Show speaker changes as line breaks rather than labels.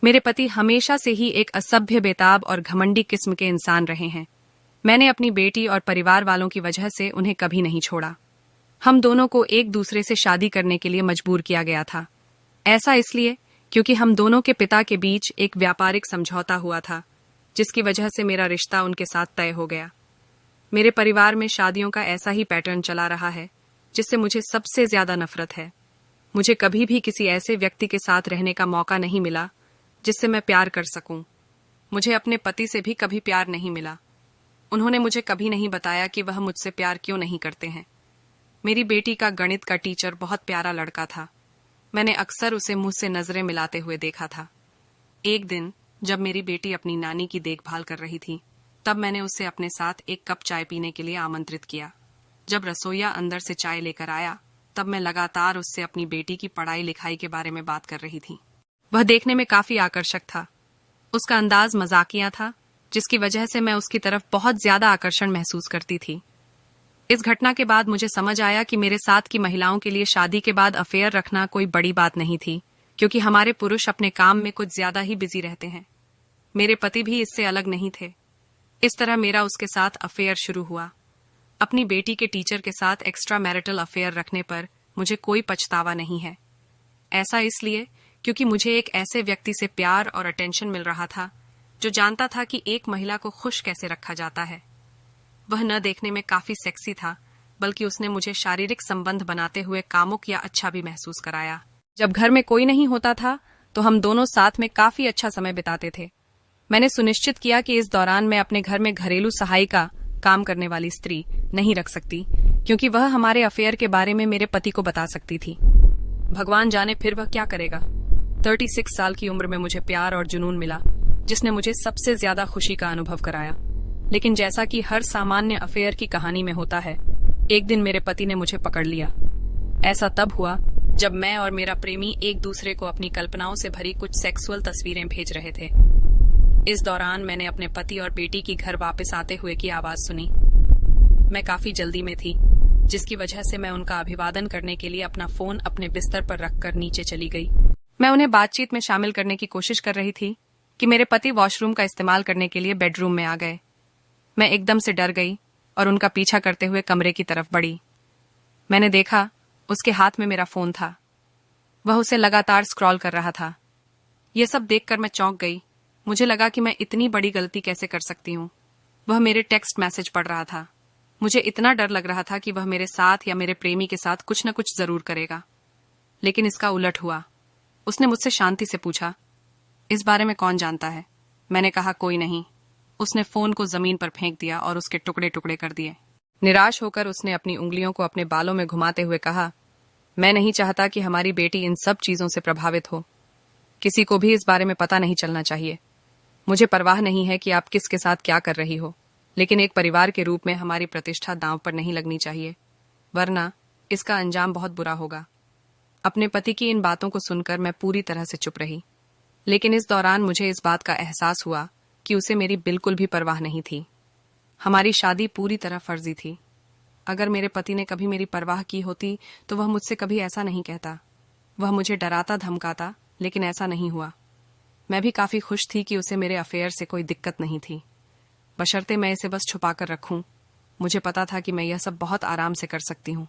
मेरे पति हमेशा से ही एक असभ्य, बेताब और घमंडी किस्म के इंसान रहे हैं। मैंने अपनी बेटी और परिवार वालों की वजह से उन्हें कभी नहीं छोड़ा। हम दोनों को एक दूसरे से शादी करने के लिए मजबूर किया गया था। ऐसा इसलिए क्योंकि हम दोनों के पिता के बीच एक व्यापारिक समझौता हुआ था, जिसकी वजह से मेरा रिश्ता उनके साथ तय हो गया। मेरे परिवार में शादियों का ऐसा ही पैटर्न चला रहा है, जिससे मुझे सबसे ज्यादा नफरत है। मुझे कभी भी किसी ऐसे व्यक्ति के साथ रहने का मौका नहीं मिला जिससे मैं प्यार कर सकूं। मुझे अपने पति से भी कभी प्यार नहीं मिला। उन्होंने मुझे कभी नहीं बताया कि वह मुझसे प्यार क्यों नहीं करते हैं। मेरी बेटी का गणित का टीचर बहुत प्यारा लड़का था। मैंने अक्सर उसे मुझसे नजरें मिलाते हुए देखा था। एक दिन जब मेरी बेटी अपनी नानी की देखभाल कर रही थी, तब मैंने उसे अपने साथ एक कप चाय पीने के लिए आमंत्रित किया। जब रसोइया अंदर से चाय लेकर आया, तब मैं लगातार उससे अपनी बेटी की पढ़ाई लिखाई के बारे में बात कर रही थी। वह देखने में काफी आकर्षक था। उसका अंदाज मजाकिया था, जिसकी वजह से मैं उसकी तरफ बहुत ज्यादा आकर्षण महसूस करती थी। इस घटना के बाद मुझे समझ आया कि मेरे साथ की महिलाओं के लिए शादी के बाद अफेयर रखना कोई बड़ी बात नहीं थी, क्योंकि हमारे पुरुष अपने काम में कुछ ज्यादा ही बिजी रहते हैं। मेरे पति भी इससे अलग नहीं थे। इस तरह मेरा उसके साथ अफेयर शुरू हुआ। अपनी बेटी के टीचर के साथ एक्स्ट्रा मैरिटल अफेयर रखने पर मुझे कोई पछतावा नहीं है। ऐसा इसलिए क्योंकि मुझे एक ऐसे व्यक्ति से प्यार और अटेंशन मिल रहा था जो जानता था कि एक महिला को खुश कैसे रखा जाता है। वह न देखने में काफी सेक्सी था, बल्कि उसने मुझे शारीरिक संबंध बनाते हुए कामुक या अच्छा भी महसूस कराया। जब घर में कोई नहीं होता था तो हम दोनों साथ में काफी अच्छा समय बिताते थे। मैंने सुनिश्चित किया कि इस दौरान मैं अपने घर में घरेलू सहायिका, काम करने वाली स्त्री, नहीं रख सकती, क्योंकि वह हमारे अफेयर के बारे में मेरे पति को बता सकती थी। भगवान जाने फिर वह क्या करेगा। 36 साल की उम्र में मुझे प्यार और जुनून मिला, जिसने मुझे सबसे ज्यादा खुशी का अनुभव कराया। लेकिन जैसा कि हर सामान्य अफेयर की कहानी में होता है, एक दिन मेरे पति ने मुझे पकड़ लिया। ऐसा तब हुआ जब मैं और मेरा प्रेमी एक दूसरे को अपनी कल्पनाओं से भरी कुछ सेक्सुअल तस्वीरें भेज रहे थे। इस दौरान मैंने अपने पति और बेटी की घर वापस आते हुए की आवाज सुनी। मैं काफी जल्दी में थी, जिसकी वजह से मैं उनका अभिवादन करने के लिए अपना फोन अपने बिस्तर पर रखकर नीचे चली गई। मैं उन्हें बातचीत में शामिल करने की कोशिश कर रही थी कि मेरे पति वॉशरूम का इस्तेमाल करने के लिए बेडरूम में आ गए। मैं एकदम से डर गई और उनका पीछा करते हुए कमरे की तरफ बढ़ी। मैंने देखा उसके हाथ में मेरा फोन था। वह उसे लगातार स्क्रॉल कर रहा था। यह सब देखकर मैं चौंक गई। मुझे लगा कि मैं इतनी बड़ी गलती कैसे कर सकती हूँ। वह मेरे टेक्स्ट मैसेज पढ़ रहा था। मुझे इतना डर लग रहा था कि वह मेरे साथ या मेरे प्रेमी के साथ कुछ न कुछ जरूर करेगा। लेकिन इसका उलट हुआ। उसने मुझसे शांति से पूछा, इस बारे में कौन जानता है? मैंने कहा, कोई नहीं। उसने फोन को जमीन पर फेंक दिया और उसके टुकड़े टुकड़े कर दिए। निराश होकर उसने अपनी उंगलियों को अपने बालों में घुमाते हुए कहा, मैं नहीं चाहता कि हमारी बेटी इन सब चीजों से प्रभावित हो। किसी को भी इस बारे में पता नहीं चलना चाहिए। मुझे परवाह नहीं है कि आप किसके साथ क्या कर रही हो, लेकिन एक परिवार के रूप में हमारी प्रतिष्ठा दांव पर नहीं लगनी चाहिए, वरना इसका अंजाम बहुत बुरा होगा। अपने पति की इन बातों को सुनकर मैं पूरी तरह से चुप रही। लेकिन इस दौरान मुझे इस बात का एहसास हुआ कि उसे मेरी बिल्कुल भी परवाह नहीं थी। हमारी शादी पूरी तरह फर्जी थी। अगर मेरे पति ने कभी मेरी परवाह की होती तो वह मुझसे कभी ऐसा नहीं कहता। वह मुझे डराता धमकाता, लेकिन ऐसा नहीं हुआ। मैं भी काफी खुश थी कि उसे मेरे अफेयर से कोई दिक्कत नहीं थी, बशर्ते मैं इसे बस छुपा कर रखूं। मुझे पता था कि मैं यह सब बहुत आराम से कर सकती हूँ।